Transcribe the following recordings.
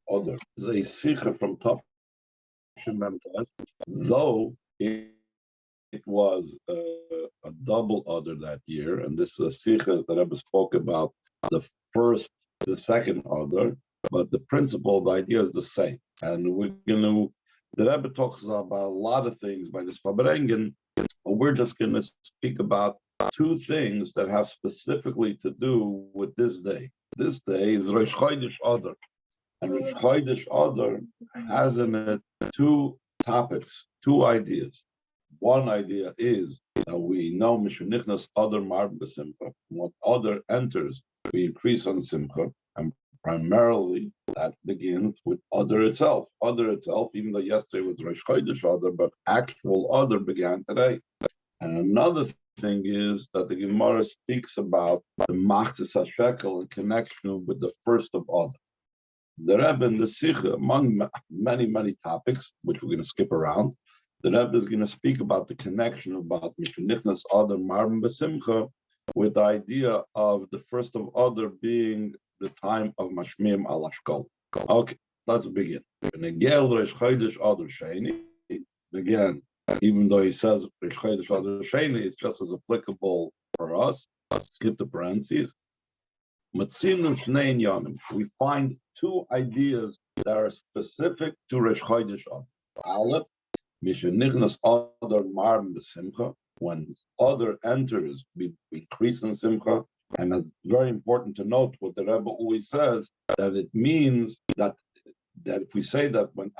Adar is a sikha from top, though it was a double Adar that year, and this is a sikha that Rebbe spoke about the first, the second Adar, but the principle, the idea is the same. And the Rebbe talks about a lot of things by this Farbrengen, but we're just going to speak about two things that have specifically to do with this day. This day is Rosh Chodesh Adar, and Rosh Chodesh Adar has in it two topics, two ideas. One idea is that we know Mishnechnas Adar Marbin B'Simcha. When Adar enters, we increase on Simcha, and primarily that begins with Adar itself. Adar itself, even though yesterday was Rosh Chodesh Adar, but actual Adar began today. And another thing is that the Gemara speaks about the Machtes HaShekel in connection with the first of Adar. The Rebbe in the Sikha, among many, many topics, which we're going to skip around, the Rebbe is going to speak about the connection about Mishnechnas Adar Marbin B'Simcha with the idea of the first of Adar being the time of Mashmiim al Ashkol. Okay, let's begin. Again, even though he says Rosh Chodesh Adar Sheni, it's just as applicable for us. Let's skip the parentheses. We find two ideas that are specific to Rosh Chodesh Adar. Aleph, Mishnechnas Adar Marbin B'Simcha. When Adar enters, we increase in Simcha, and it's very important to note what the Rebbe always says, that it means that if we say that when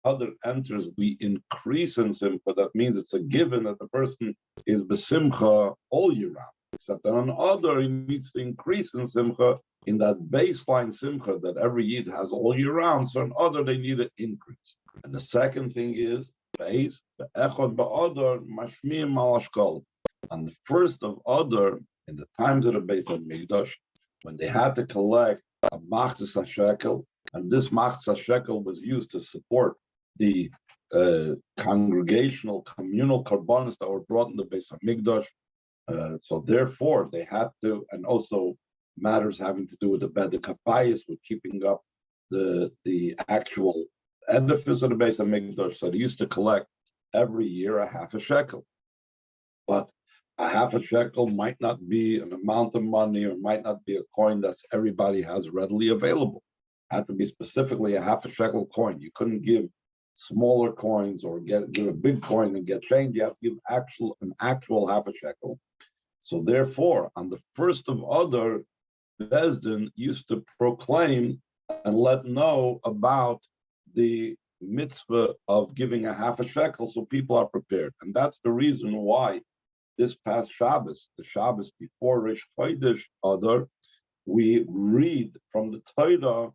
Adar enters, we increase in Simcha, that means it's a given that the person is B'Simcha all year round. Except that on Adar, he needs to increase in Simcha, in that baseline Simcha that every Yid has all year round. So on Adar, they need an increase. And the second thing is, and the first of Adar, in the times of the Beit HaMikdash, when they had to collect a Machtes HaShekel, and this Machtes HaShekel was used to support the congregational, communal korbanos that were brought in the Beit HaMikdash. So therefore, they had to, and also matters having to do with the Beder Kapayis, with keeping up the actual edifice of the Beit HaMikdash. So they used to collect every year a half a shekel. But a half a shekel might not be an amount of money, or might not be a coin that everybody has readily available. It had to be specifically a half a shekel coin. You couldn't give smaller coins or give a big coin and get change. You have to give an actual half a shekel. So therefore, on the first of Adar, Bezdin used to proclaim and let know about the mitzvah of giving a half a shekel, so people are prepared. And that's the reason why this past Shabbos, the Shabbos before Rosh Chodesh Adar, we read from the Torah,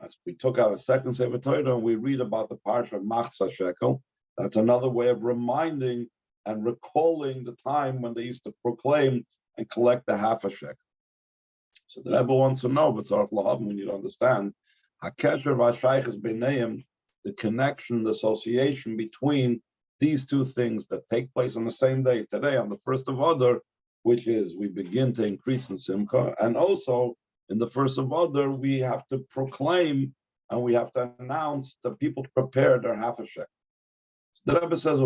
as we took out a second Sefer Torah, and we read about the Parsha of Machtes HaShekel. That's another way of reminding and recalling the time when they used to proclaim and collect the half a shekel. So the Rebbe wants to know, but we need to understand, the connection, the association between these two things that take place on the same day, today, on the first of Adar, which is we begin to increase in Simcha, and also in the first of Adar, we have to proclaim and we have to announce that people prepare their half a shekel. So the Rebbe says,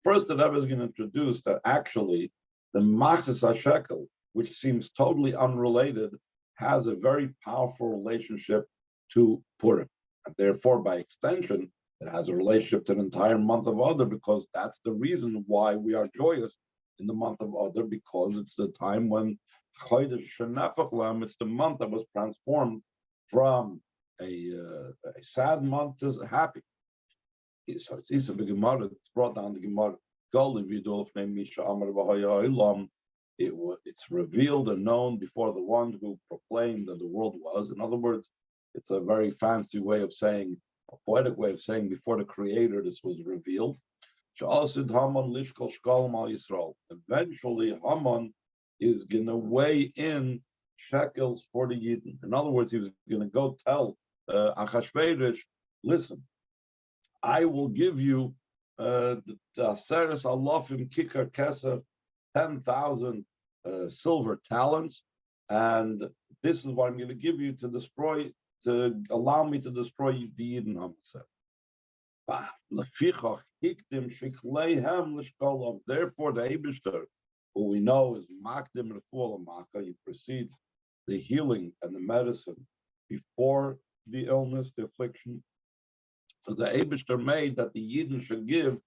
first, the Rebbe is going to introduce that actually the Machtes HaShekel, which seems totally unrelated, has a very powerful relationship to Purim. And therefore, by extension, it has a relationship to the entire month of Adar, because that's the reason why we are joyous in the month of Adar, because it's the time when Chodesh Shenefach Lam, it's the month that was transformed from a sad month to happy. So it's Isa Gemara, it's brought down the Gemara. It's revealed and known before the one who proclaimed that the world was. In other words, it's a very fancy way of saying, a poetic way of saying, before the Creator, this was revealed. Eventually, Haman is going to weigh in shekels for the Yidden. In other words, he was going to go tell Achashverosh, listen, I will give you the Aseres Alofim Kikar Kesef, 10,000 silver talents, and this is what I'm going to give you to destroy to allow me to destroy the Yidden Hamseh. Therefore, the Eibishter, who we know is Makdim Refuah Maka, he precedes the healing and the medicine before the illness, the affliction. So the Eibishter made that the Yidden should give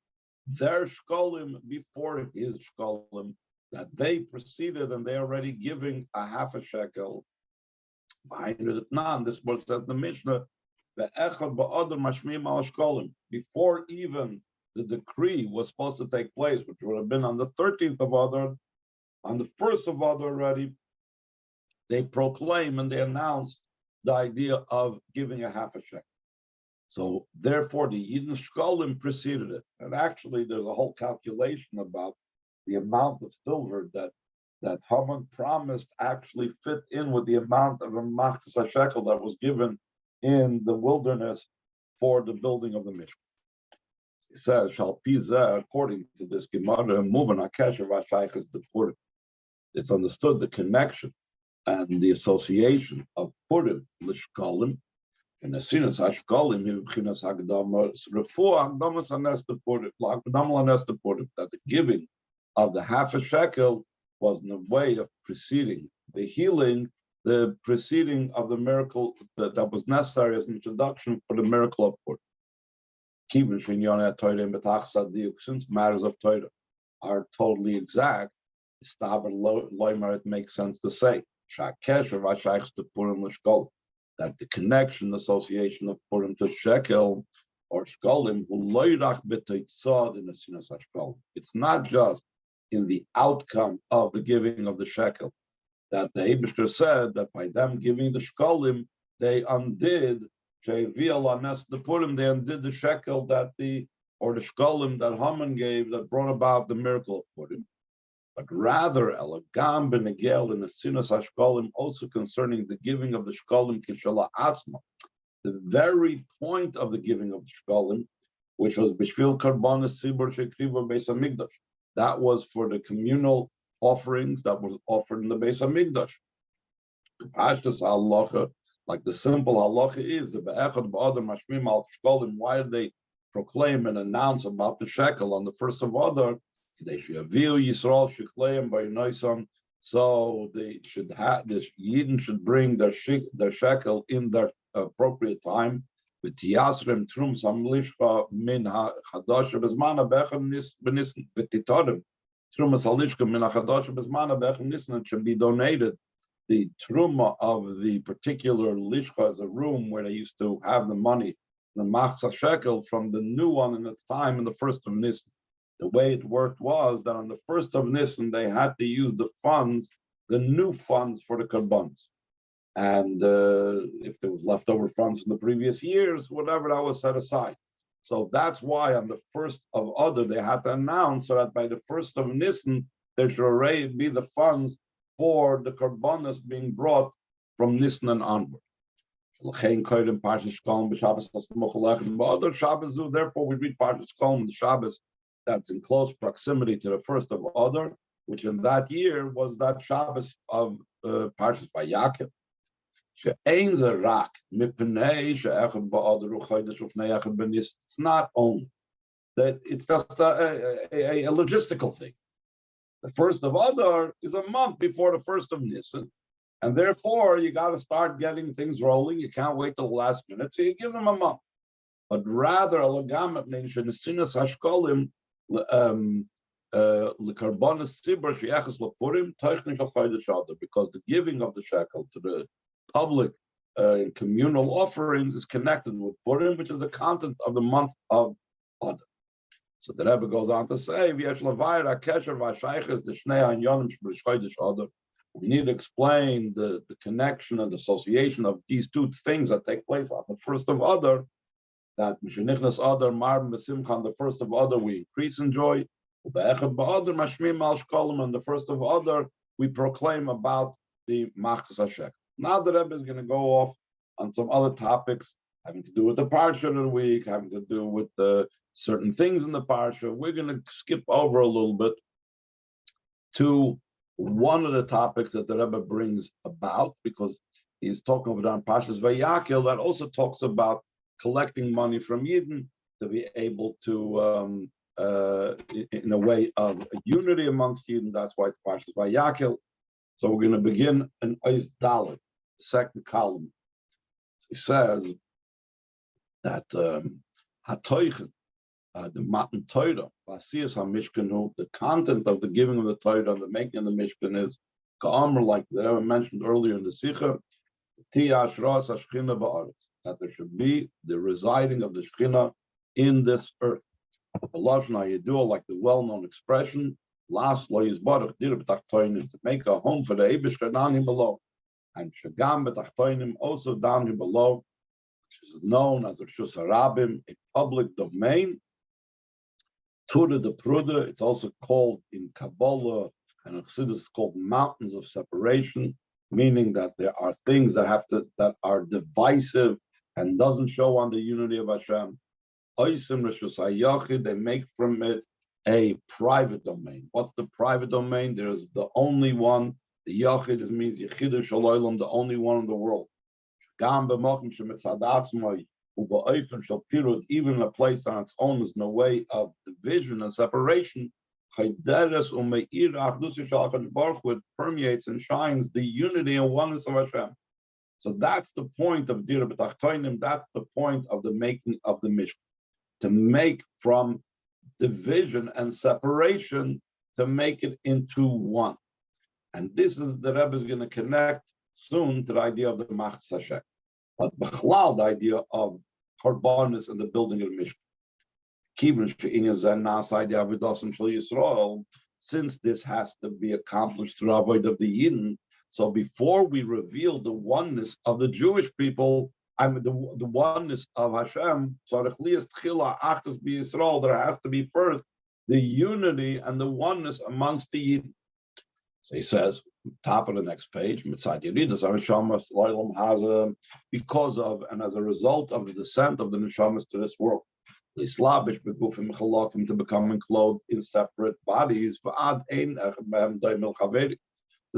their Shekalim before his Shekalim, that they preceded and they're already giving a half a shekel. Behind it, none. This is what says the Mishnah. Before even the decree was supposed to take place, which would have been on the 13th of Adar, on the 1st of Adar already, they proclaim and they announce the idea of giving a half a shekel. So therefore, the Yidden Shekalim preceded it. And actually, there's a whole calculation about the amount of silver that Haman promised actually fit in with the amount of a machzas shekel that was given in the wilderness for the building of the Mishkan. He says, "Shal pizeh," according to this Gemara, moving akesher v'ashayches the Purim. It's understood the connection and the association of Purim l'shkalim. And as soon as Ashkalim, that the giving of the half a shekel was in a way of preceding the healing, the preceding of the miracle that was necessary as an introduction for the miracle of Purim. Since matters of Torah are totally exact, it makes sense to say that the connection, association of Purim to shekel or shkalim, it's not just in the outcome of the giving of the shekel, that the Eibishter said that by them giving the shkalim, they undid the Purim, they undid the shekel the shkalim that Haman gave that brought about the miracle of Purim. But rather, Elagam benegel in the sinas hashkalim, also concerning the giving of the shkalim kishala atzma, the very point of the giving of the shkalim, which was b'shvil karbanas tzibur shekriva beis hamikdash. That was for the communal offerings that was offered in the Beis Hamikdash. Parshas halacha, like the simple halacha is the be'echad ba'adar mashmim al shkalim. Why did they proclaim and announce about the shekel on the 1st of Adar? So they should have the Yidden should bring their shekel in their appropriate time. With tiyasrim trum samlishka min hadash bezmana bechem benissen with titarim trum salishka min hadash bezmana bechem nissen should be donated. The truma of the particular lishka is a room where they used to have the money, the machzah shekel from the new one in its time in the 1st of Nisan. The way it worked was that on the 1st of Nisan, they had to use the funds, the new funds for the karbanos. And if there was leftover funds from the previous years, whatever, that was set aside. So that's why on the 1st of Adar, they had to announce so that by the 1st of Nisan, there should already be the funds for the karbanos being brought from Nisan and onward. Therefore, we read Parshas Shekalim, the Shabbos that's in close proximity to the 1st of Adar, which in that year was that Shabbos of Parshas Vayakhel. It's not only that it's just a logistical thing. The 1st of Adar is a month before the 1st of Nisan, and therefore you got to start getting things rolling. You can't wait till the last minute, so you give them a month. But rather, because the giving of the shekel to the public communal offerings is connected with Purim, which is the content of the month of Adar. So the Rebbe goes on to say, we need to explain the connection and the association of these two things that take place on the 1st of Adar, that משנכנס Adar, Marbin, בשמחה, on the 1st of Adar, we increase in joy. On the 1st of Adar, we proclaim about the machzas shekel. Now the Rebbe is going to go off on some other topics having to do with the Parsha of the week, having to do with certain things in the Parsha. We're going to skip over a little bit to one of the topics that the Rebbe brings about, because he's talking about Parshas Vayakhel that also talks about collecting money from Yidden to be able to, in a way of unity amongst Yidden. That's why it's Parshas Vayakhel. So we're going to begin in Ois Dalet, second column. He says that Hatoichet, the Matan Torah, Vasiyas HaMishkanu, the content of the giving of the Torah and the making of the Mishkan is Ka'amr, like that I mentioned earlier in the Sikha, Tiyashras HaShchina Ba'aretz, that there should be the residing of the Shechina in this earth. Lashna Yedua, like the well-known expression, Las Lo Yizbarach Dir B'Tachtoinim, to make a home for the Eibishter down here below, and Shagam B'Tachtoinim, also down here below, which is known as the Reshus HaRabim, a public domain. Tura de Pruda, it's also called in Kabbalah and in Chassidus called mountains of separation, meaning that there are things that are divisive and doesn't show on the unity of Hashem. They make from it a private domain. What's the private domain? There's the only one. The Yachid means Yechidu Shaloilam, the only one in the world. Even in a place on its own is no way of division and separation. It permeates and shines the unity and oneness of Hashem. So that's the point of Dir B'Tachtoinim. That's the point of the making of the Mishkan. To make from division and separation, to make it into one. And this is the Rebbe is going to connect soon to the idea of the Machzas Hashem. But Bechlal, the idea of Korbanos and the building of the Mishkan. Since this has to be accomplished through avoid of the Yidden, so before we reveal the oneness of the Jewish people, the oneness of Hashem, there has to be first the unity and the oneness amongst the Yidden. So he says, top of the next page, because of and as a result of the descent of the neshamas to this world, to become enclosed in separate bodies, to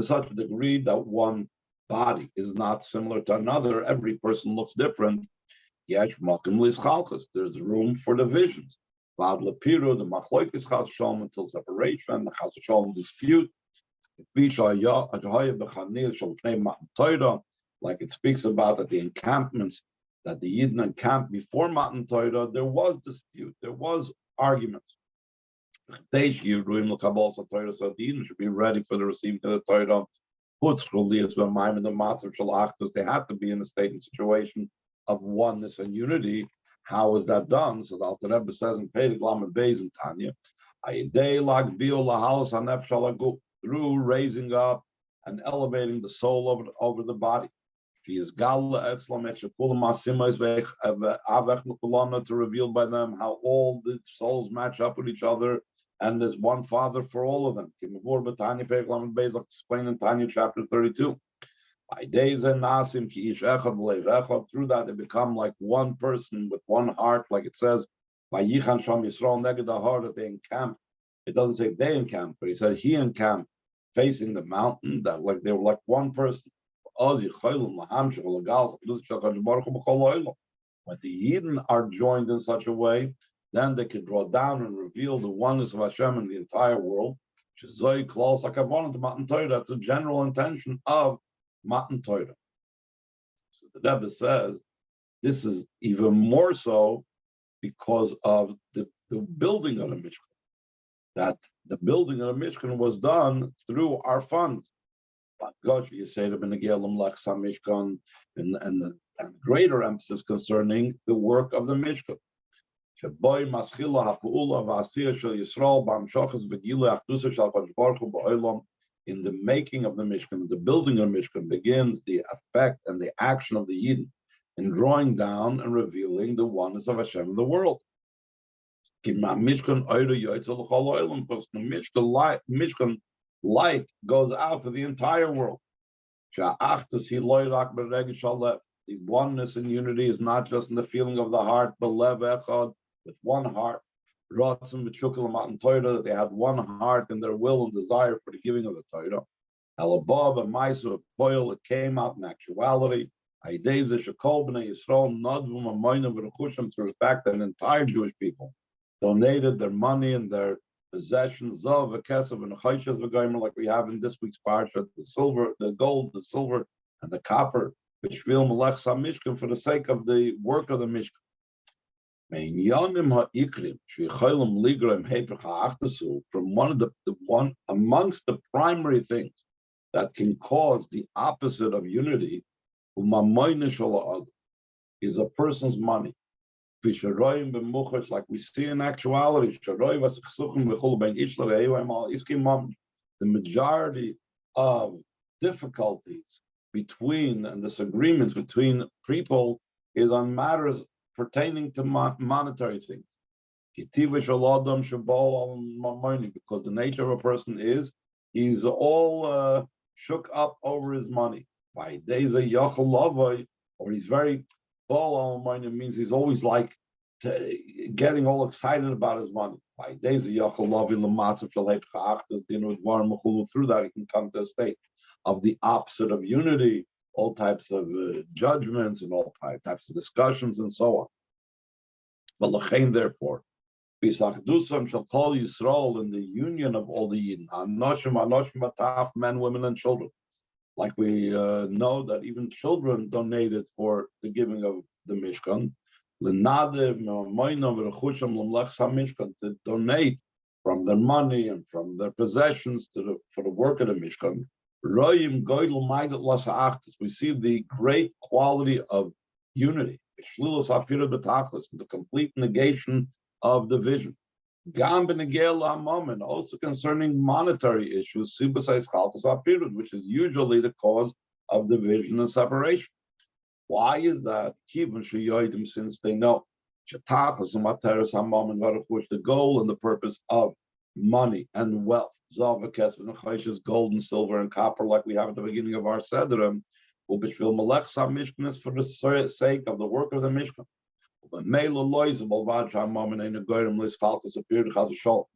such a degree that one body is not similar to another. Every person looks different. There's room for divisions. The until separation, the chas v'shalom dispute. Like it speaks about that the encampments that the Yidden encamped before Matan Torah, there was dispute, there was arguments. So the Yidden should be ready for the receiving of the Torah. They had to be in a state and situation of oneness and unity. How is that done? So the Alter Rebbe says in Perek Lamed Beis in Tanya, through raising up and elevating the soul over the body. To reveal by them how all the souls match up with each other, and there's one Father for all of them. Explained in Tanya chapter 32. Through that they become like one person with one heart, like it says, the heart that they encamp. It doesn't say they encamp, but he said he encamped facing the mountain, that like they were like one person. When the Yidden are joined in such a way, then they can draw down and reveal the oneness of Hashem in the entire world. That's the general intention of Matan Torah. So the Rebbe says this is even more so because of the building of the Mishkan. That the building of the Mishkan was done through our funds. But gosh, you say to Mishkan, and greater emphasis concerning the work of the Mishkan. In the making of the Mishkan, the building of the Mishkan begins the effect and the action of the Yidden in drawing down and revealing the oneness of Hashem in the world. Because the Mishkan light goes out to the entire world. The oneness and unity is not just in the feeling of the heart, but with one heart. That they had one heart in their will and desire for the giving of the Torah. Elabov and Maisa Poil, it came out in actuality. Aideza Shekol B'nai Yisrael Nadvum Amoyna V'Rechushim, through the fact that an entire Jewish people donated their money and their possessions of a kesef and a chayshes v'gaymer, like we have in this week's parsha, the silver, the gold, the silver, and the copper, which feel melech samishkan, for the sake of the work of the mishkan. From one of the one amongst the primary things that can cause the opposite of unity is a person's money. Like we see in actuality, the majority of difficulties between and disagreements between people is on matters pertaining to monetary things. Because the nature of a person is he's all shook up over his money. Or he's very means he's always like getting all excited about his money. Through that, he can come to a state of the opposite of unity, all types of judgments and all types of discussions and so on. But therefore, shall call Yisrael, in the union of all the Yidden, men, women, and children. Like we know that even children donated for the giving of the Mishkan, to donate from their money and from their possessions for the work of the Mishkan. We see the great quality of unity, the complete negation of division. Also concerning monetary issues, which is usually the cause of division and separation. Why is that? Since they know the goal and the purpose of money and wealth, gold and silver and copper, like we have at the beginning of our Sederim, for the sake of the work of the Mishkan.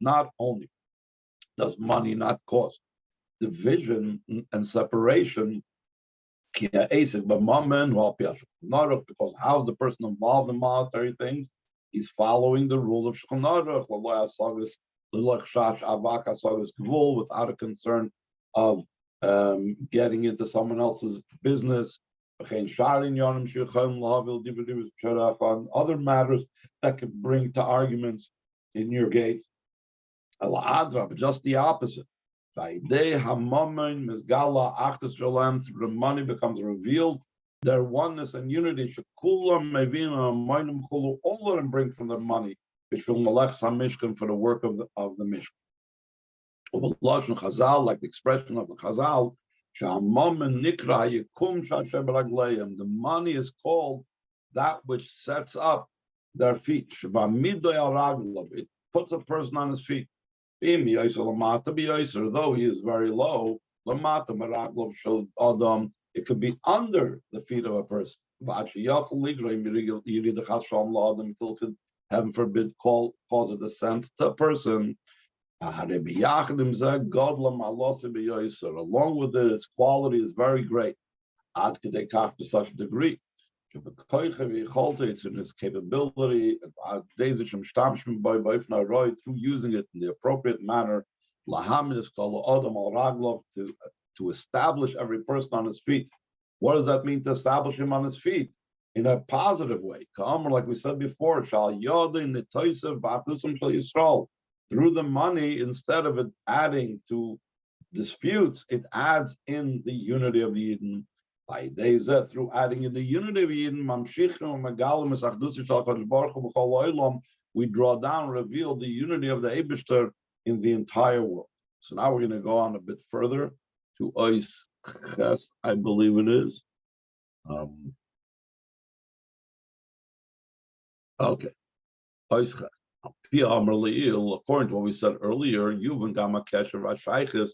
Not only does money not cause division and separation, because how's the person involved in monetary things? He's following the rules of Shulchan Aruch, without a concern of getting into someone else's business. Other matters that could bring to arguments in your gate. But just the opposite. Through the money becomes revealed their oneness and unity. All of them bring from their money, which will melech samishkan, for the work of the mishkan. Like the expression of the Chazal, the money is called that which sets up their feet. It puts a person on his feet. Though he is very low, it could be under the feet of a person. Until it could, heaven forbid, cause a descent to a person. Along with it, its quality is very great. To such a degree. It's in its capability through using it in the appropriate manner to establish every person on his feet. What does that mean, to establish him on his feet? In a positive way. Like we said before, through the money, instead of it adding to disputes, it adds in the unity of the Eden. Through adding in the unity of Eden, we draw down, reveal the unity of the Eibishter in the entire world. So now we're going to go on a bit further to Ois Ches, I believe it is. Okay. Ois Ches. According to what we said earlier, Yuvan Gama Kesher Vashaychis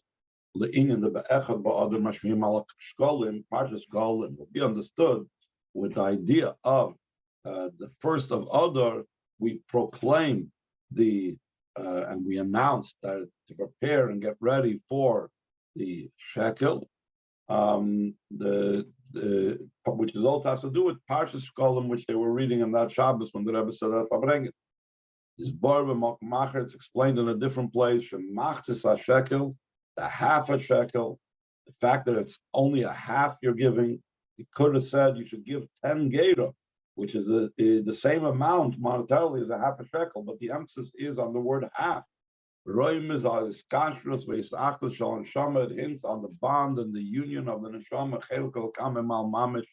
Le'inin the Be'echad Ba'adar Mashmi'in Al Shekalim, Parshas Shekalim, will be understood with the idea of the first of Adar. We proclaim and we announce that to prepare and get ready for the shekel, which is also has to do with Parshas Shekalim, which they were reading on that Shabbos when the Rebbe said that Farbrengen. This Macher, it's explained in a different place. Shemachtzis shekel, the half a shekel, the fact that it's only a half you're giving. He could have said you should give 10 gera, which is the same amount monetarily as a half a shekel, but the emphasis is on the word half. Roim is on his kashrus, Vayakhel shal neshama. It hints on the bond and the union of the neshama, chelkel kamem al mamish,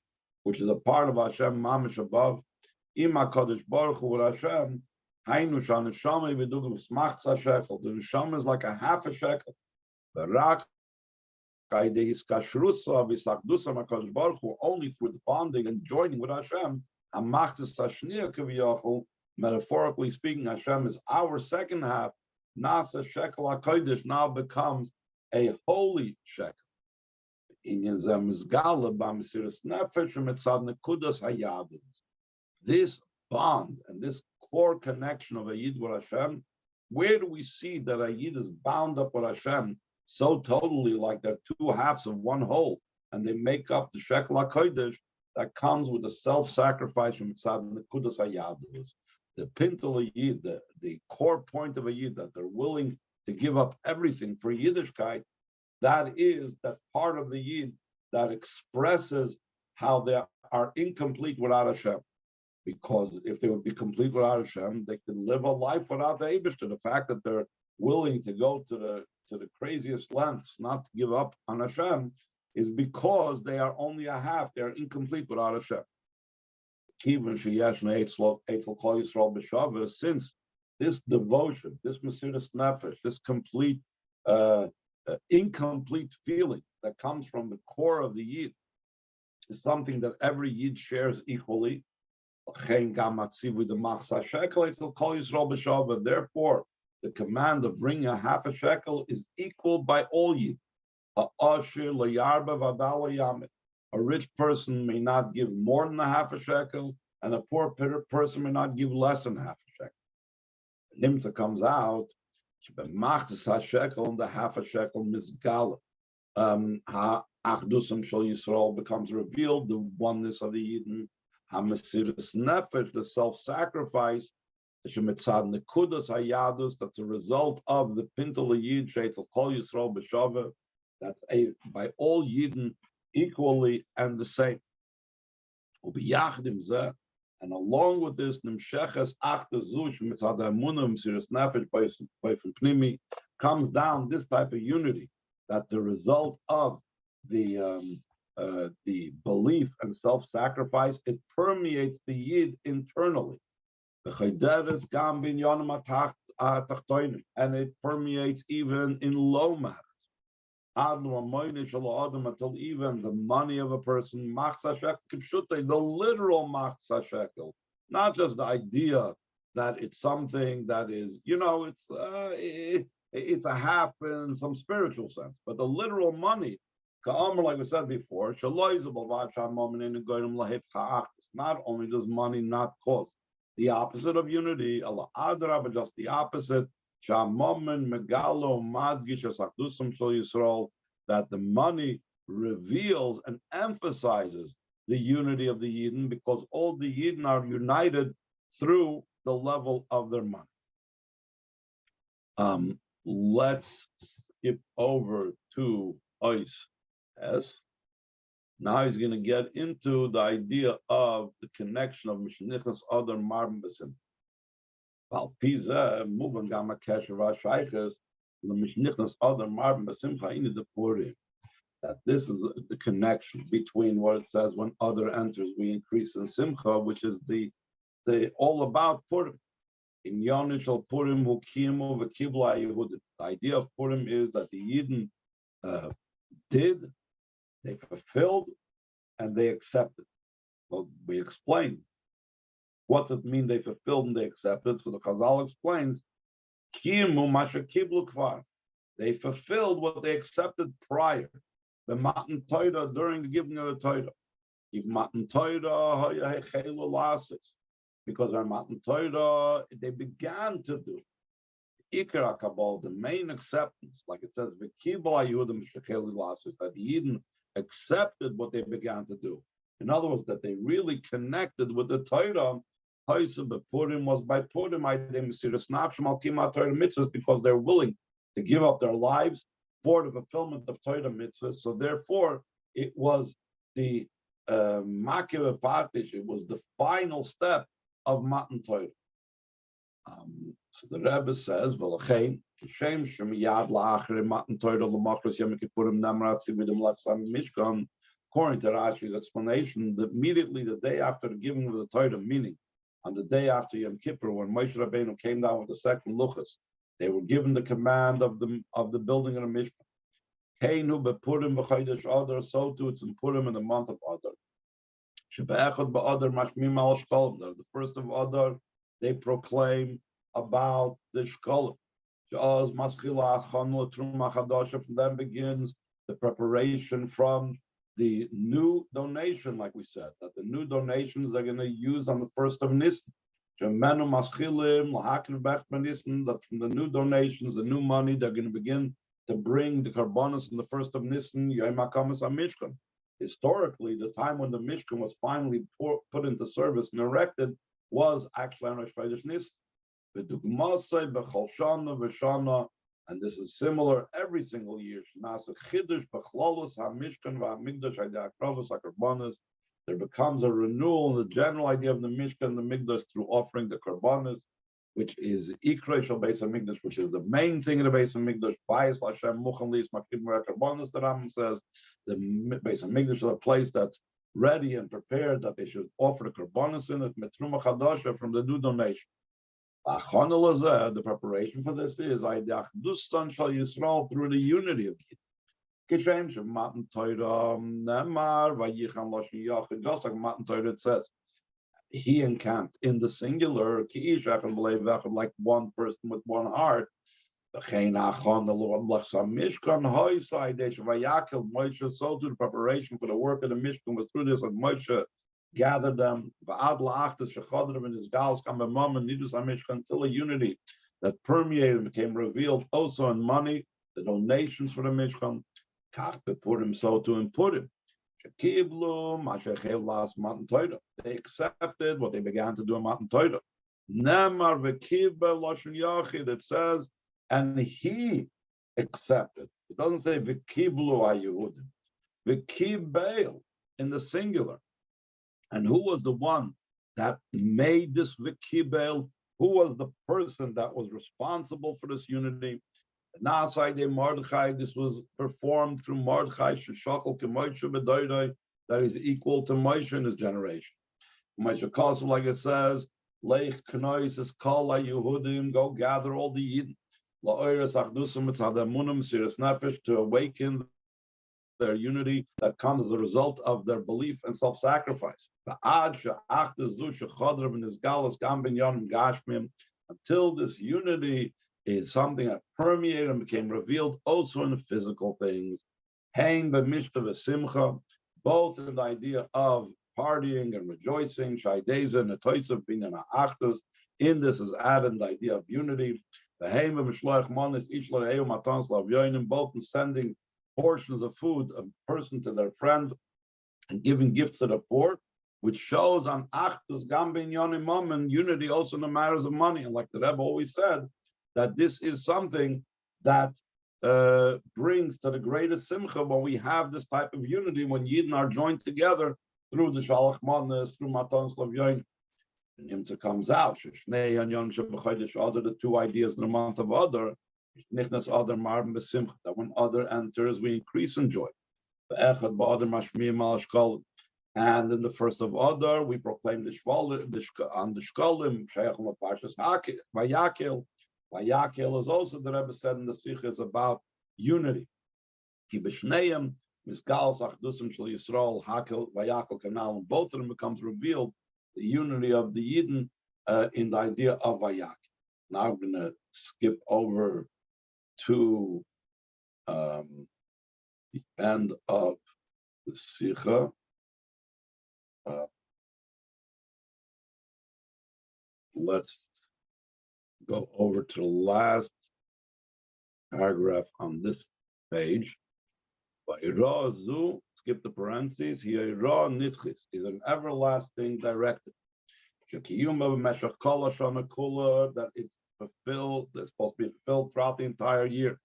which is a part of Hashem mamish above. Ima kadosh baruch hu with Hashem, hainu shal neshama v'dugim smachza shekel. The neshama is like a half a shekel. Barak kaidehis kashrusa v'sakdusa makadosh baruch hu, only through the bonding and joining with Hashem. Hamachzis hashniya kaviyachol. Metaphorically speaking, Hashem is our second half. Nasa shekel HaKodesh now becomes a holy shekel. This bond and this core connection of a Yid with Hashem, where do we see that a Yid is bound up with Hashem so totally, like they're two halves of one whole, and they make up the shekel HaKodesh that comes with the self-sacrifice from Mitzad Nekudas HaYadus. The pintel Yid, the core point of a Yid, that they're willing to give up everything for Yiddishkeit, that is that part of the Yid that expresses how they are incomplete without Hashem. Because if they would be complete without Hashem, they could live a life without the Eibishter. The fact that they're willing to go to the craziest lengths not to give up on Hashem is because they are only a half, they are incomplete without Hashem. Since this devotion, this Mesiras Nefesh, this complete, incomplete feeling that comes from the core of the Yid is something that every Yid shares equally. Therefore, the command of bringing a half a shekel is equal by all Yid. A rich person may not give more than a half a shekel, and a poor person may not give less than half a shekel. Nimtza comes out, shekel, the half a shekel misgal. Achdusam shel Yisrael becomes revealed, the oneness of the Yidden. Hamesiras nefesh, the self-sacrifice, shemitzad nekudas hayadus, that's a result of the pintel Yid, sheitzel kol Yisrael b'shava, that's by all Yidden equally and the same. And along with this, comes down this type of unity, that the result of the belief and self-sacrifice, it permeates the Yid internally. And it permeates even in low matters. Until even the money of a person, the literal machza shekel, not just the idea that it's something that is, it's a half in some spiritual sense, but the literal money, like we said before, not only does money not cause the opposite of unity, Adar, but just the opposite. That the money reveals and emphasizes the unity of the Yidden, because all the Yidden are united through the level of their money. Let's skip over to Ois S. Now he's going to get into the idea of the connection of Mishnechnas, Adar, Marbin, Besim. That this is the connection between what it says when Adar enters, we increase in Simcha, which is the all about Purim. In Yonishal Purim, Hukimu, V'kibla Yehudim. The idea of Purim is that the Yidden they fulfilled, and they accepted. Well, we explained. What does it mean they fulfilled and they accepted? So the Chazal explains, they fulfilled what they accepted prior. The Matan Torah, during the giving of the Torah. Because our Matan Torah, they began to do. Ikra Kabbalah, the main acceptance, like it says, V'kibla Yehudim Shekeli Lasus, that the Yidden accepted what they began to do. In other words, that they really connected with the Torah. Purim was by Purim, because they're willing to give up their lives for the fulfillment of Torah mitzvahs. So therefore, it was the Makiv Patish, it was the final step of Matan Torah. So the Rebbe says, Vayakhel, Shem Shemiyad La'achre Matan Torah L'Machros Yom Kippurim Namrat Sividim Lachsam Mishkan. According to Rashi's explanation, that immediately the day after the giving of the Torah, meaning on the day after Yom Kippur, when Moshe Rabbeinu came down with the second Luchas, they were given the command of the building of the Mishkan. Keinu bePurim b'Chodesh Adar, so too it's in Purim in the month of Adar. Shebe'echad ba'Adar mashmim al Shekalim. The first of Adar, they proclaim about the Shekalim. From then begins the preparation from the new donation, like we said, that the new donations they're going to use on the first of Nisan. That from the new donations, the new money, they're going to begin to bring the karbonos in the first of Nisan, Yom HaKamas HaMishkan. Historically, the time when the Mishkan was finally put into service and erected was actually on Rosh Chodesh Nisan. And this is similar every single year. There becomes a renewal in the general idea of the Mishkan and the Mikdash through offering the karbonos, which is Ikrei Shel Beis HaMikdash, which is the main thing in the Beis HaMikdash. Bayis Lashem Muchan Lis Makib Mer Karbonos, the Rambam says. The Beis HaMikdash is a place that's ready and prepared that they should offer the karbonos in it, Metruma Chadasha, from the new donation. The preparation for this is Aidachdustan Shal Yisrael, through the unity of Yid. Kishem Matan Torah Nemar Vayicham Lashon Yachid, just like Matan Torah it says, he encamped in the singular, like one person with one heart. Vayakhel, Moshe, so to the preparation for the work of the Mishkan was through this, and Moshe gathered them until a unity that permeated and became revealed also in money, the donations for the Mishkan. So to in Purim, they accepted what they began to do in Matan Torah. It says, and he accepted. It doesn't say v'kiblu haYehudim, v'kibel in the singular. And who was the one that made this v'kibel? Who was the person that was responsible for this unity? Mordechai, this was performed through Mordechai, that is equal to Moshe in his generation. Moshe calls him, like it says, Leich Knois is called Yehudim, go gather all the Yidden, to awaken their unity that comes as a result of their belief and self-sacrifice. Until this unity is something that permeated and became revealed also in the physical things. Both in the idea of partying and rejoicing, shaydeza and atoisav being an achdus. In this is added the idea of unity. Both in sending portions of food, a person to their friend, and giving gifts to the poor, which shows on achdus gambin yonim moment, unity also in the matters of money. And like the Rebbe always said, that this is something that brings to the greatest simcha when we have this type of unity, when Yidden are joined together through the Shalach Manas, through Matan Slav Yoin. And Nimtza comes out, the two ideas in the month of Adar, Mishnechnas Adar, Marbin, B'Simcha, that when Adar enters, we increase in joy. And in the first of Adar, we proclaim the Shekalim, Parshas Vayakhel. Vayakhel is also, the Rebbe said in the Sikh, is about unity. Both of them becomes revealed, the unity of the Yidden in the idea of Vayakhel. Now I'm going to skip over to the end of the Sikha. Let's go over to the last paragraph on this page. Vayirazu, skip the parentheses. Hiyira nitzchis is an everlasting directive. Shekiyuma b'meshach kol hashana kula, that it's fulfilled. It's supposed to be fulfilled throughout the entire year.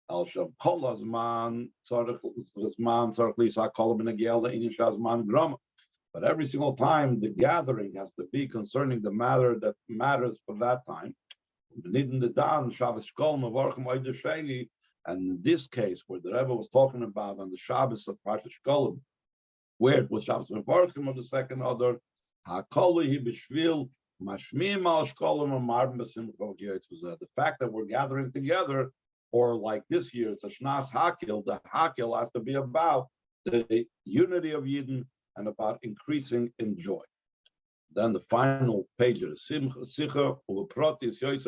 Al shav kol hazman tzarich zman tzarich lisa kol b'negiel le'inyan shazman grama. But every single time the gathering has to be concerning the matter that matters for that time. And in this case, where the Rebbe was talking about on the Shabbos of Parshas Shekalim, where it was Shabbos Mevarchim of the second Adar, the fact that we're gathering together, or like this year, it's a Shnas Hakil, the Hakil has to be about the unity of Yidden and about increasing in joy. Then the final page of the Simcha,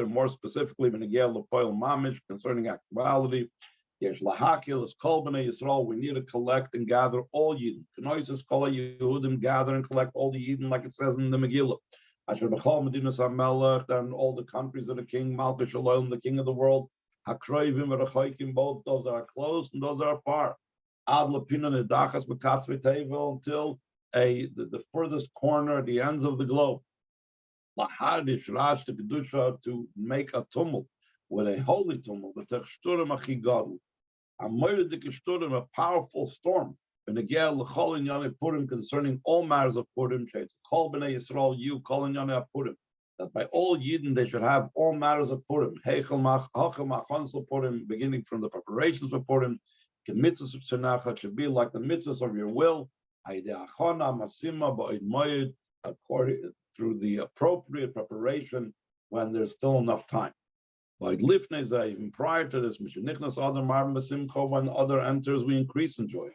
more specifically, concerning actuality. Yesh lahakil is kol b'nei Yisrael. We need to collect and gather all Yidden. Kenoises kol Yehudim, gather and collect all the Yidden, like it says in the Megillah. Asher b'chol medinas hamelech, then all the countries of the King, Malka Shalom, the King of the world. Hakroivim v'rachaykim, both those that are close and those that are far. Ad lepina nedachas b'katzvei tevel, until the furthest corner, the ends of the globe. Lahadish rash the kedusha, to make a tumult, with a holy tumult, a powerful storm. Concerning all matters of Purim, call b'nei Yisrael, you call in Yonei Purim, that by all Yidden they should have all matters of Purim. Purim, beginning from the preparations for Purim, mitzvahs of Tzernach should be like the mitzvahs of your will, according through the appropriate preparation when there's still enough time. Like even prior to this, Mishnechnas Adar Marbin B'Simcha, when Adar enters, we increase in joy.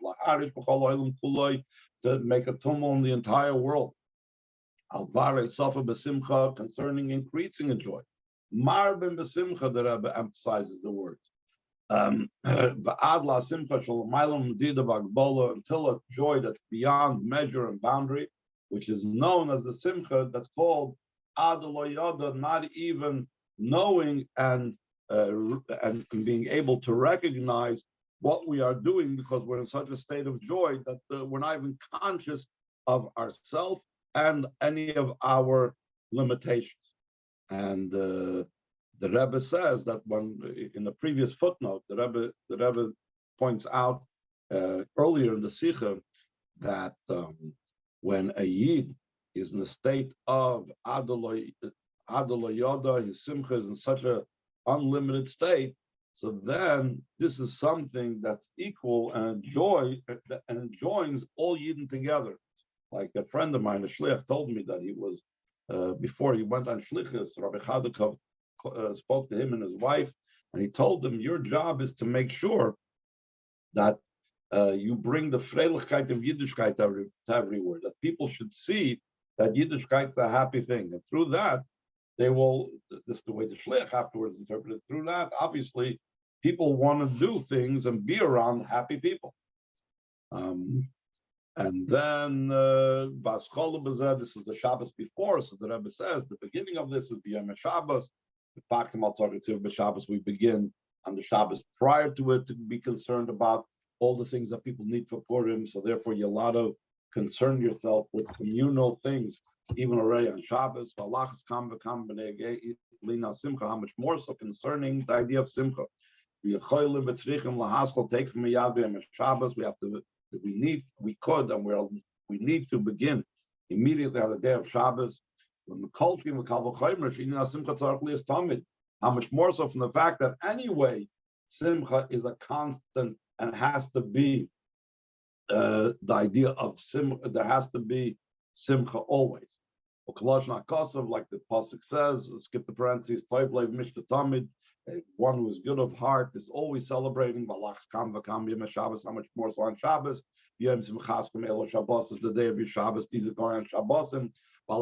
To make a tumult in the entire world. Alvare Safa B'Simcha, concerning increasing in joy. Marbin B'Simcha, the Rebbe emphasizes the words. Until a joy that's beyond measure and boundary, which is known as the Simcha, that's called Adar, not even knowing and being able to recognize what we are doing, because we're in such a state of joy that we're not even conscious of ourselves and any of our limitations. And the Rebbe says that when in the previous footnote, the Rebbe points out earlier in the Sikha that when a Yid is in a state of Adar, his Simcha is in such an unlimited state, so then this is something that's equal and joins all Yidden together. Like a friend of mine, a shliach, told me that he was, before he went on shlichus, Rabbi Chadakov spoke to him and his wife, and he told them, your job is to make sure that you bring the freilichkeit of Yiddishkeit to everywhere, that people should see that Yiddishkeit is a happy thing. And through that, they will, this is the way the shliach afterwards interpreted, through that, obviously, people want to do things and be around happy people. And then, this is the Shabbos before, so the Rebbe says, the beginning of this is B'yom Shabbos. We begin on the Shabbos prior to it to be concerned about all the things that people need for Purim, so therefore you're allowed to concern yourself with communal things, even already on Shabbos. How much more so concerning the idea of Simcha. We have to, we need to begin immediately on the day of Shabbos. How much more so from the fact that anyway, Simcha is a constant and has to be the idea of Simcha, there has to be Simcha always. Like the Pasuk says, skip the parentheses, one who is good of heart is always celebrating. How much more so on Shabbos? Shabbos is the day of your Shabbos. These are going on Shabbosim. How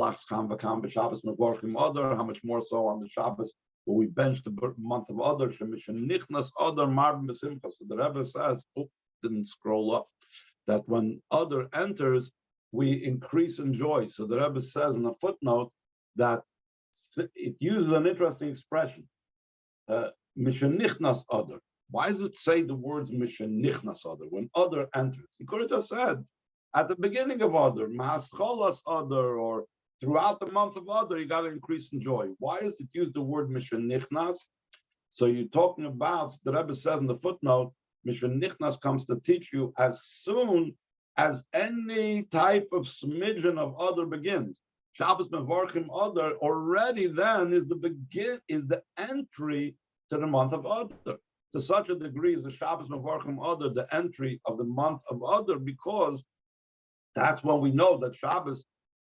much more so on the Shabbos where we bench the month of Adar? Mishnechnas Adar Marbin B'Simcha. So the Rebbe says, didn't scroll up, that when Adar enters, we increase in joy. So the Rebbe says in a footnote that it uses an interesting expression. Mishnechnas Adar. Why does it say the words Mishnechnas Adar when Adar enters? He could have just said at the beginning of Adar, Ma'ascholas Adar, or throughout the month of Adar, you got to increase in joy. Why does it use the word Mishnechnas? So you're talking about, the Rebbe says in the footnote, Mishnechnas comes to teach you as soon as any type of smidgen of Adar begins. Shabbos Mevarchim Adar already then is the entry to the month of Adar. To such a degree is the Shabbos Mevarchim Adar the entry of the month of Adar, because that's when we know that Shabbos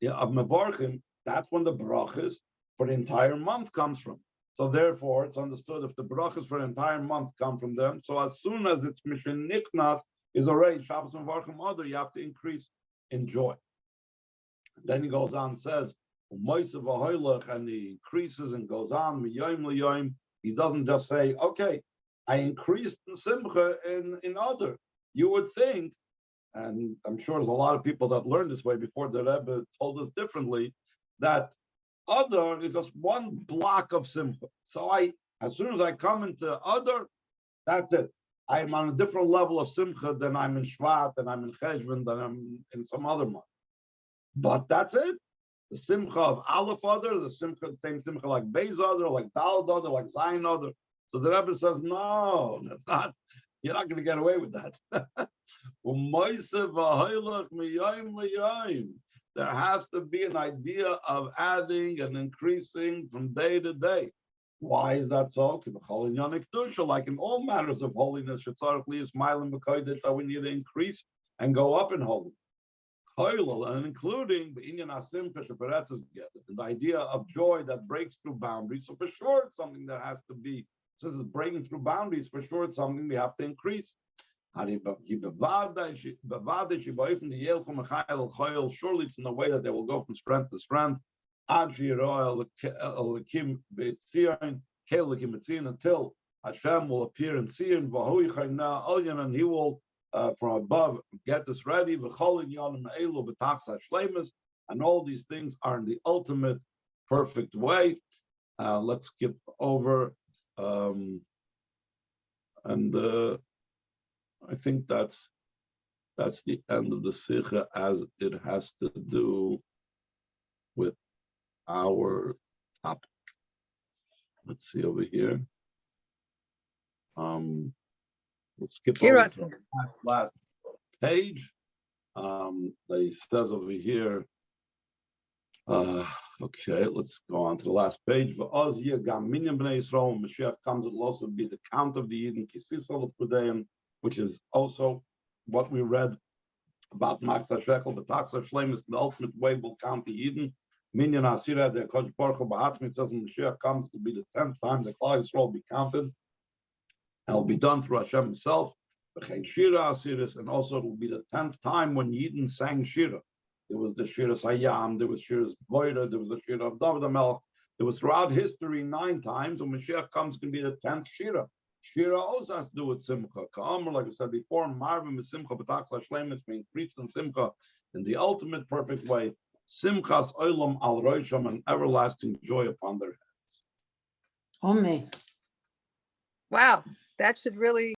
of Mevarchim, that's when the brachas for the entire month comes from. So therefore, it's understood if the brachas for the entire month come from them. So as soon as it's Mishnechnas is already Shabbos Mevarchim Adar, you have to increase in joy. Then he goes on and says, and he increases and goes on. He doesn't just say, okay, I increased in simcha in Adar. You would think, and I'm sure there's a lot of people that learned this way before the Rebbe told us differently, that Adar is just one block of simcha. So as soon as I come into Adar, that's it. I'm on a different level of simcha than I'm in Shvat, than I'm in Cheshvan, than I'm in some other month. But that's it. The simcha of Aleph Adar, the same simcha like Beis Adar, like Dal Adar, like Zayin Adar. So the Rebbe says, no, that's not. You're not going to get away with that. There has to be an idea of adding and increasing from day to day. Why is that so? Like in all matters of holiness, that we need to increase and go up in holiness. And including the idea of joy that breaks through boundaries. So for sure, it's something that has to be, since it's breaking through boundaries, for sure, it's something we have to increase. Surely it's in the way that they will go from strength to strength until Hashem will appear in Zion, and he will from above get this ready. And all these things are in the ultimate perfect way. Let's skip over. I think that's the end of the Sikha as it has to do with our topic. Let's see over here. Let's skip over to the last page that he says over here. Okay, let's go on to the last page. Mashiach comes, it will also be the count of the Yidden, which is also what we read about Max Shekel, the Taxa Shleim is the ultimate way we'll count the Yidden. Minyan Asira, the Kodesh Baruch Hu B'Hatmi says when Mashiach comes, it will be the 10th time the Klal Yisrael will be counted. And it will be done through Hashem himself. And also it will be the 10th time when Yidden sang Shira. There was the Shira Sayyam, there was Shira's Boira, there was the Shira of David HaMelech. There was throughout history 9 times. When Mashiach comes, it can be the 10th Shira. Shira also has to do with Simcha. Ka'amr, like I said before, Marbin with Simcha, B'Tax HaShleim, it's being preached in Simcha in the ultimate perfect way. Simchas Olam al Rosham, an everlasting joy upon their heads. Amen. Wow, that should really